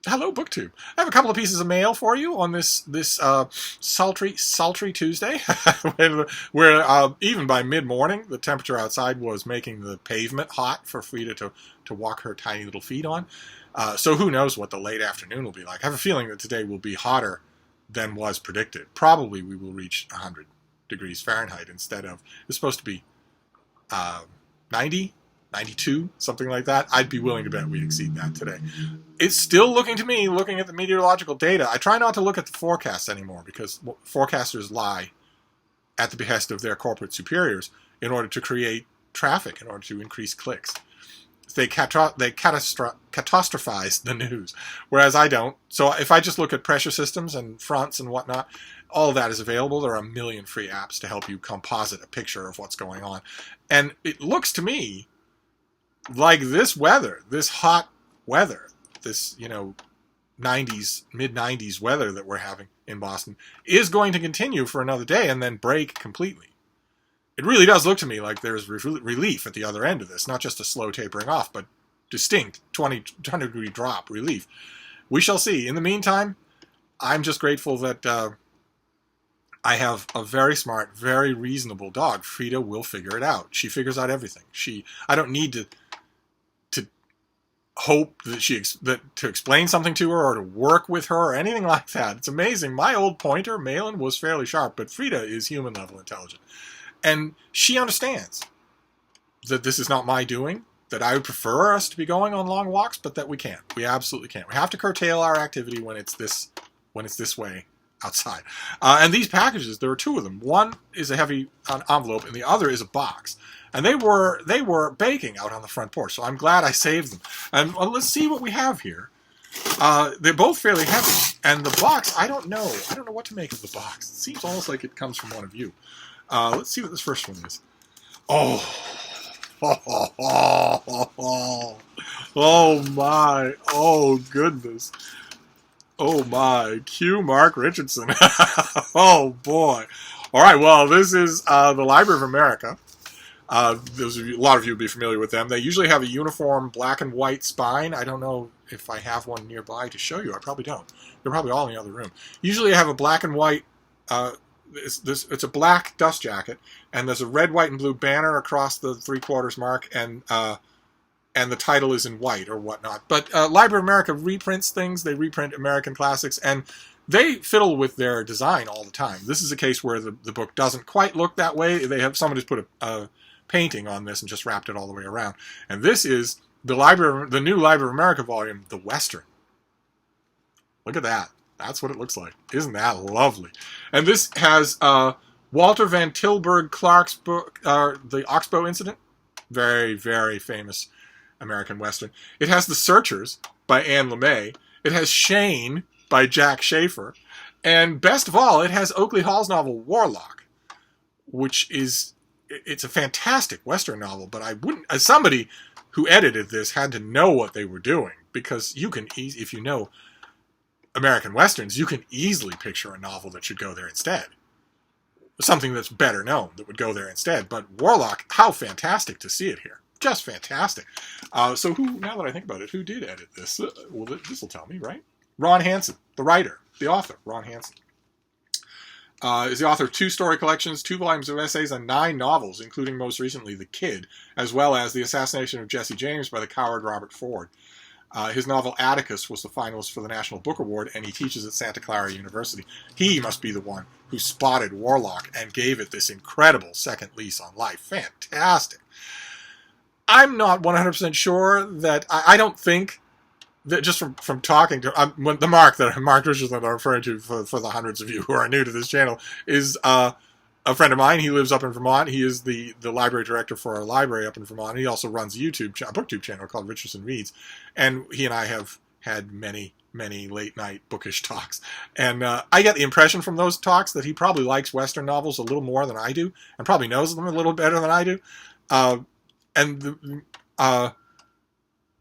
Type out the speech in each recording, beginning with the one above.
Hello, BookTube. I have a couple of pieces of mail for you on this sultry Tuesday, where even by mid-morning the temperature outside was making the pavement hot for Frida to walk her tiny little feet on. So who knows what the late afternoon will be like. I have a feeling that today will be hotter than was predicted. Probably we will reach 100 degrees Fahrenheit instead of, it's supposed to be 90, 92, something like that. I'd be willing to bet we exceed that today. It's still looking to me, looking at the meteorological data, I try not to look at the forecasts anymore because forecasters lie at the behest of their corporate superiors in order to create traffic, in order to increase clicks. They catastrophize the news, whereas I don't. So if I just look at pressure systems and fronts and whatnot, all of that is available. There are a million free apps to help you composite a picture of what's going on. And it looks to me like this weather, this hot weather, this, 90s, mid-90s weather that we're having in Boston is going to continue for another day and then break completely. It really does look to me like there's relief at the other end of this, not just a slow tapering off, but distinct 20-degree drop relief. We shall see. In the meantime, I'm just grateful that I have a very smart, very reasonable dog. Frida will figure it out. She figures out everything. I don't need to hope that to explain something to her or to work with her or anything like that. It's amazing. My old pointer, Malin, was fairly sharp, but Frida is human level intelligent. And she understands that this is not my doing, that I would prefer us to be going on long walks, but that we can't. We absolutely can't. We have to curtail our activity when it's this way outside. And these packages, there are two of them. One is a heavy envelope, and the other is a box. And they were baking out on the front porch, so I'm glad I saved them. And let's see what we have here. They're both fairly heavy, and the box, I don't know what to make of the box. It seems almost like it comes from one of you. Let's see what this first one is. Oh, oh my, oh goodness. Oh my, Q Mark Richardson. Oh boy. All right, well, this is the Library of America. A lot of you will be familiar with them. They usually have a uniform black and white spine. I don't know if I have one nearby to show you. I probably don't. They're probably all in the other room. Usually I have a black and white, it's a black dust jacket, and there's a red, white, and blue banner across the 3/4 mark, and the title is in white or whatnot. But Library of America reprints things. They reprint American classics, and they fiddle with their design all the time. This is a case where the book doesn't quite look that way. Somebody's put a painting on this and just wrapped it all the way around. And this is the new Library of America volume, the Western. Look at that. That's what it looks like. Isn't that lovely? And this has Walter Van Tilburg Clark's book, The Oxbow Incident. Very, very famous American Western. It has The Searchers by Anne LeMay. It has Shane by Jack Schaefer. And best of all, it has Oakley Hall's novel Warlock, which is, it's a fantastic Western novel, but I wouldn't, as somebody who edited this had to know what they were doing, because you can, if you know American Westerns, you can easily picture a novel that should go there instead. Something that's better known that would go there instead. But Warlock, how fantastic to see it here. Just fantastic. So now that I think about it, who did edit this? Well, this will tell me, right? Ron Hansen, the writer, the author, Ron Hansen. Is the author of 2 story collections, 2 volumes of essays, and 9 novels, including most recently The Kid, as well as The Assassination of Jesse James by the coward Robert Ford. His novel Atticus was the finalist for the National Book Award, and he teaches at Santa Clara University. He must be the one who spotted Warlock and gave it this incredible second lease on life. Fantastic. I'm not 100% sure that, I don't think that, just from talking to, Mark Richardson that I'm referring to for the hundreds of you who are new to this channel, is a friend of mine. He lives up in Vermont. He is the library director for our library up in Vermont. He also runs a booktube channel called Richardson Reads. And he and I have had many, many late-night bookish talks. And I get the impression from those talks that he probably likes Western novels a little more than I do, and probably knows them a little better than I do.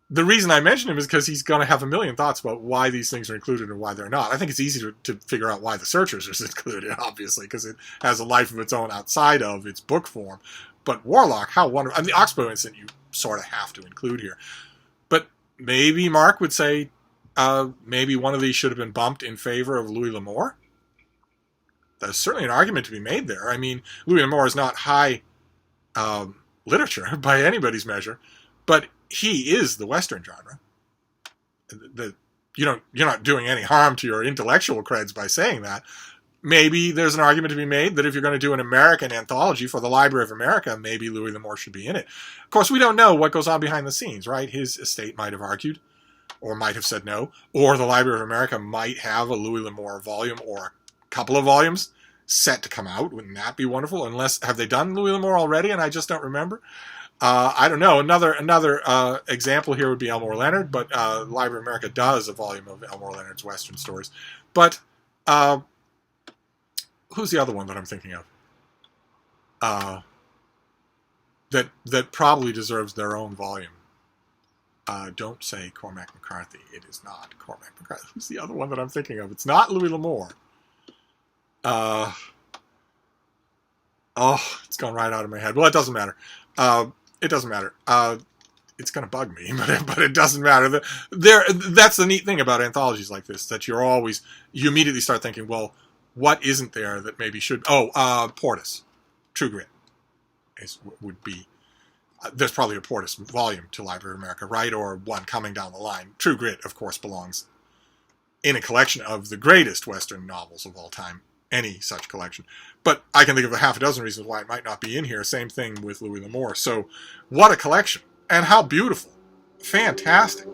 The reason I mention him is because he's going to have a million thoughts about why these things are included and why they're not. I think it's easy to figure out why The Searchers is included, obviously, because it has a life of its own outside of its book form. But Warlock, how wonderful. And the Oxbow Incident you sort of have to include here. But maybe Mark would say, maybe one of these should have been bumped in favor of Louis L'Amour. There's certainly an argument to be made there. I mean, Louis L'Amour is not high literature by anybody's measure, but he is the Western genre. You're not doing any harm to your intellectual creds by saying that. Maybe there's an argument to be made that if you're going to do an American anthology for the Library of America, maybe Louis L'Amour should be in it. Of course, we don't know what goes on behind the scenes, right? His estate might have argued, or might have said no, or the Library of America might have a Louis L'Amour volume or a couple of volumes set to come out. Wouldn't that be wonderful? Unless, have they done Louis L'Amour already and I just don't remember? I don't know. Another example here would be Elmore Leonard, but the Library of America does a volume of Elmore Leonard's Western stories. But who's the other one that I'm thinking of? That probably deserves their own volume. Don't say Cormac McCarthy. It is not Cormac McCarthy. Who's the other one that I'm thinking of? It's not Louis L'Amour. It's gone right out of my head. Well, it doesn't matter. It doesn't matter. It's going to bug me, but it doesn't matter. That's the neat thing about anthologies like this, that you immediately start thinking, well, what isn't there that maybe should... Portis. True Grit would be... there's probably a Portis volume to Library of America, right? Or one coming down the line. True Grit, of course, belongs in a collection of the greatest Western novels of all time. Any such collection. But I can think of a half a dozen reasons why it might not be in here. Same thing with Louis L'Amour. So, what a collection. And how beautiful. Fantastic.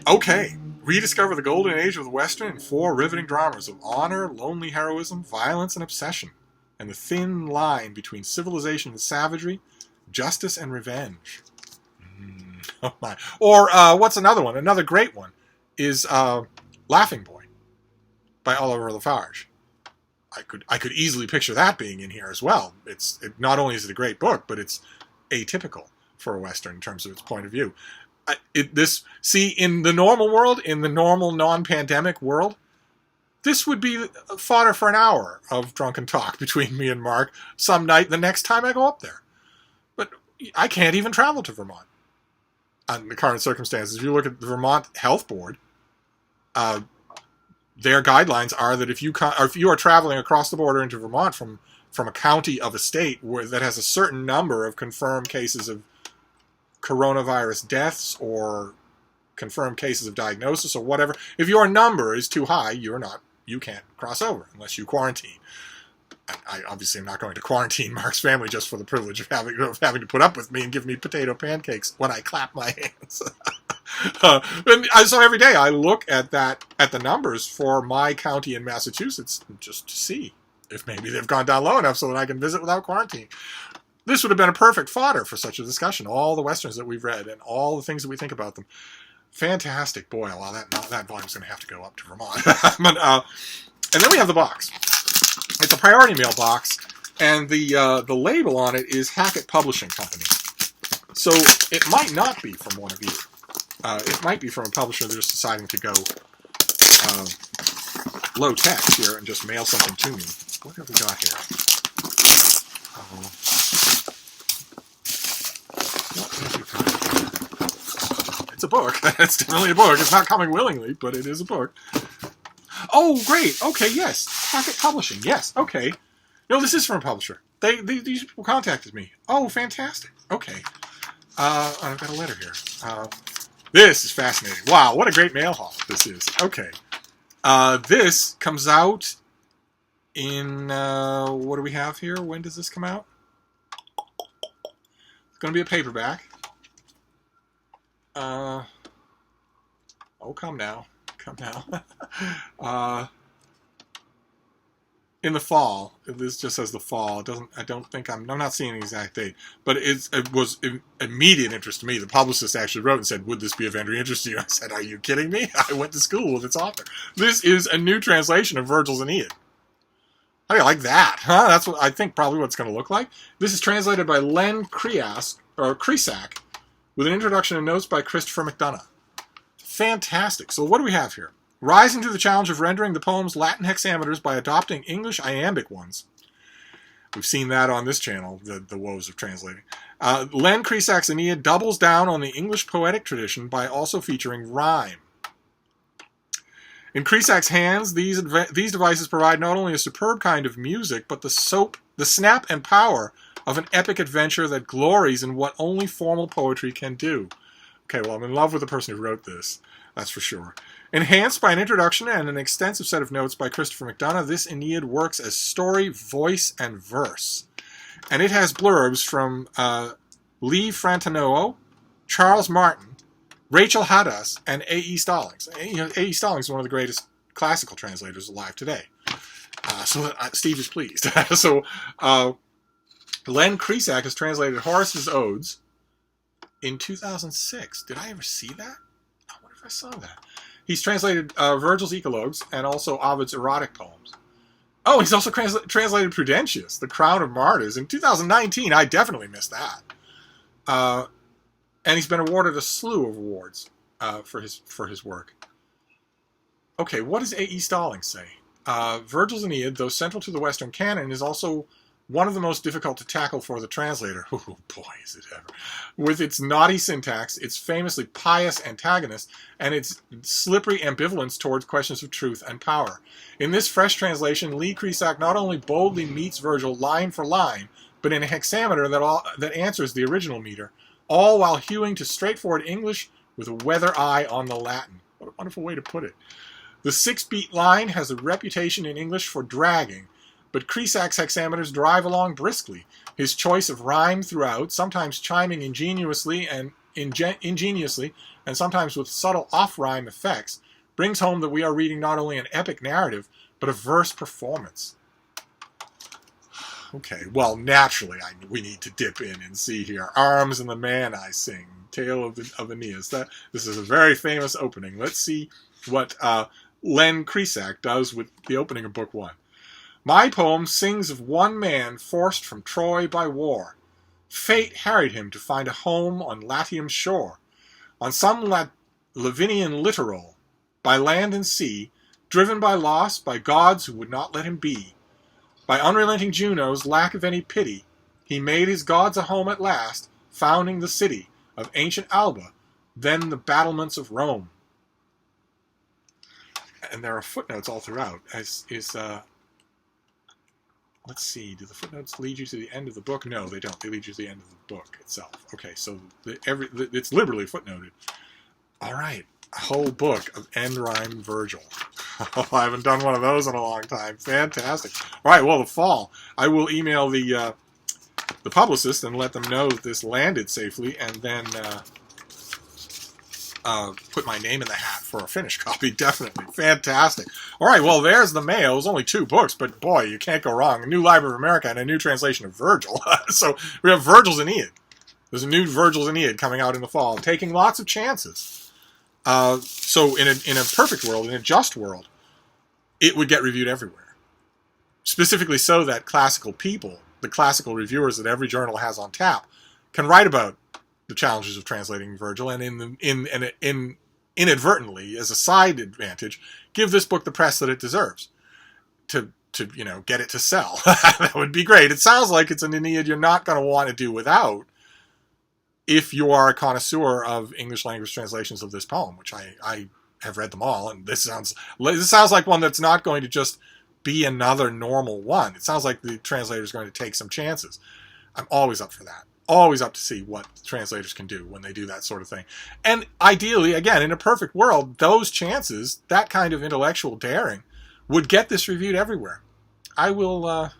Okay. Rediscover the golden age of the Western in 4 riveting dramas of honor, lonely heroism, violence, and obsession, and the thin line between civilization and savagery, justice and revenge. Oh my. Or, what's another one? Another great one is Laughing Boy by Oliver Lafarge. I could easily picture that being in here as well. Not only is it a great book, but it's atypical for a Western in terms of its point of view. In the normal world, in the normal non-pandemic world, this would be fodder for an hour of drunken talk between me and Mark some night the next time I go up there. But I can't even travel to Vermont under the current circumstances. If you look at the Vermont Health Board, their guidelines are that if you are traveling across the border into Vermont from a county of a state that has a certain number of confirmed cases of coronavirus deaths or confirmed cases of diagnosis or whatever, if your number is too high, you can't cross over unless you quarantine. I obviously am not going to quarantine Mark's family just for the privilege of having to put up with me and give me potato pancakes when I clap my hands. So every day I look at the numbers for my county in Massachusetts just to see if maybe they've gone down low enough so that I can visit without quarantine. This would have been a perfect fodder for such a discussion. All the Westerns that we've read and all the things that we think about them. Fantastic. Boy, well, that volume's going to have to go up to Vermont. And then we have the box. It's a priority mail box, and the label on it is Hackett Publishing Company. So it might not be from one of you. It might be from a publisher that's deciding to go low tech here and just mail something to me. What have we got here? What have we got here? It's a book. It's definitely a book. It's not coming willingly, but it is a book. Oh, great. Okay, yes. Hackett Publishing. Yes. Okay. No, this is from a publisher. These people contacted me. Oh, fantastic. Okay. I've got a letter here. This is fascinating. Wow, what a great mail haul this is. Okay. This comes out in, what do we have here? When does this come out? It's going to be a paperback. Oh, come now. Come now. In the fall. This just says the fall. I'm not seeing an exact date, but it was immediate interest to me. The publicist actually wrote and said, would this be of any interest to you? I said, are you kidding me? I went to school with its author. This is a new translation of Virgil's Aeneid. How do you like that? Huh? That's what I think probably what it's going to look like. This is translated by Len Creask with an introduction and notes by Christopher McDonough. Fantastic. So what do we have here? Rising to the challenge of rendering the poem's Latin hexameters by adopting English iambic ones. We've seen that on this channel, the woes of translating. Len Creask's Aeneid doubles down on the English poetic tradition by also featuring rhyme. In Cresac's hands, these devices provide not only a superb kind of music, but the snap and power of an epic adventure that glories in what only formal poetry can do. Okay, well, I'm in love with the person who wrote this, that's for sure. Enhanced by an introduction and an extensive set of notes by Christopher McDonough, this Aeneid works as story, voice, and verse. And it has blurbs from Lee Frantanoa, Charles Martin, Rachel Hadas, and A.E. Stallings. A.E. Stallings is one of the greatest classical translators alive today. Steve is pleased. Len Cresac has translated Horace's Odes in 2006. Did I ever see that? I wonder if I saw that. He's translated Virgil's Eclogues and also Ovid's erotic poems. Oh, he's also translated Prudentius, The Crown of Martyrs, in 2019. I definitely missed that. And he's been awarded a slew of awards for his work. Okay, what does A.E. Stallings say? Virgil's Aeneid, though central to the Western canon, is also one of the most difficult to tackle for the translator. Oh boy, is it ever. With its naughty syntax, its famously pious antagonist, and its slippery ambivalence towards questions of truth and power. In this fresh translation, Lee Cresac not only boldly meets Virgil line for line, but in a hexameter that answers the original meter, all while hewing to straightforward English with a weather eye on the Latin. What a wonderful way to put it. The 6-beat line has a reputation in English for dragging, but Cresac's hexameters drive along briskly. His choice of rhyme throughout, sometimes chiming ingeniously and sometimes with subtle off-rhyme effects, brings home that we are reading not only an epic narrative, but a verse performance. Okay, well, naturally, we need to dip in and see here. Arms and the Man I Sing, Tale of Aeneas. This is a very famous opening. Let's see what Len Cresac does with the opening of Book 1. My poem sings of one man forced from Troy by war. Fate harried him to find a home on Latium's shore, on some Lavinian littoral, by land and sea, driven by loss, by gods who would not let him be. By unrelenting Juno's lack of any pity, he made his gods a home at last, founding the city of ancient Alba, then the battlements of Rome. And there are footnotes all throughout. Let's see, do the footnotes lead you to the end of the book? No, they don't. They lead you to the end of the book itself. Okay, so it's liberally footnoted. All right, a whole book of end rhyme Virgil. I haven't done one of those in a long time. Fantastic. All right, well, the fall. I will email the publicist and let them know that this landed safely, and then put my name in the hat for a finished copy. Definitely. Fantastic. All right, well, there's the mail. It was only 2 books, but boy, you can't go wrong. A new Library of America and a new translation of Virgil. So we have Virgil's Aeneid. There's a new Virgil's Aeneid coming out in the fall, taking lots of chances. So in a perfect world, in a just world, it would get reviewed everywhere. Specifically so that classical people, the classical reviewers that every journal has on tap, can write about the challenges of translating Virgil, and inadvertently, as a side advantage, give this book the press that it deserves to get it to sell. That would be great. It sounds like it's an Aeneid you're not going to want to do without if you are a connoisseur of English language translations of this poem, which I have read them all, and this sounds like one that's not going to just be another normal one. It sounds like the translator is going to take some chances. I'm always up for that. Always up to see what translators can do when they do that sort of thing. And ideally, again, in a perfect world, those chances, that kind of intellectual daring, would get this reviewed everywhere. I will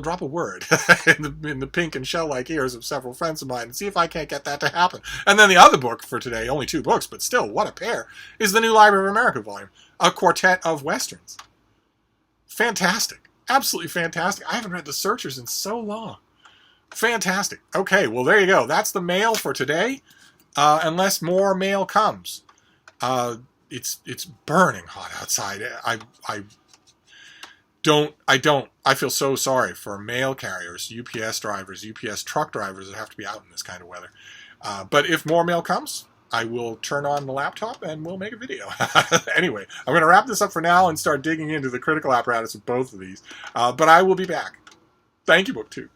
drop a word in the pink and shell-like ears of several friends of mine and see if I can't get that to happen. And then the other book for today, only 2 books, but still, what a pair, is the new Library of America volume, A Quartet of Westerns. Fantastic. Absolutely fantastic. I haven't read The Searchers in so long. Fantastic. Okay, well, there you go. That's the mail for today, unless more mail comes. It's burning hot outside. I feel so sorry for mail carriers, UPS drivers, UPS truck drivers that have to be out in this kind of weather. But if more mail comes, I will turn on the laptop and we'll make a video. Anyway, I'm going to wrap this up for now and start digging into the critical apparatus of both of these. But I will be back. Thank you, Book 2.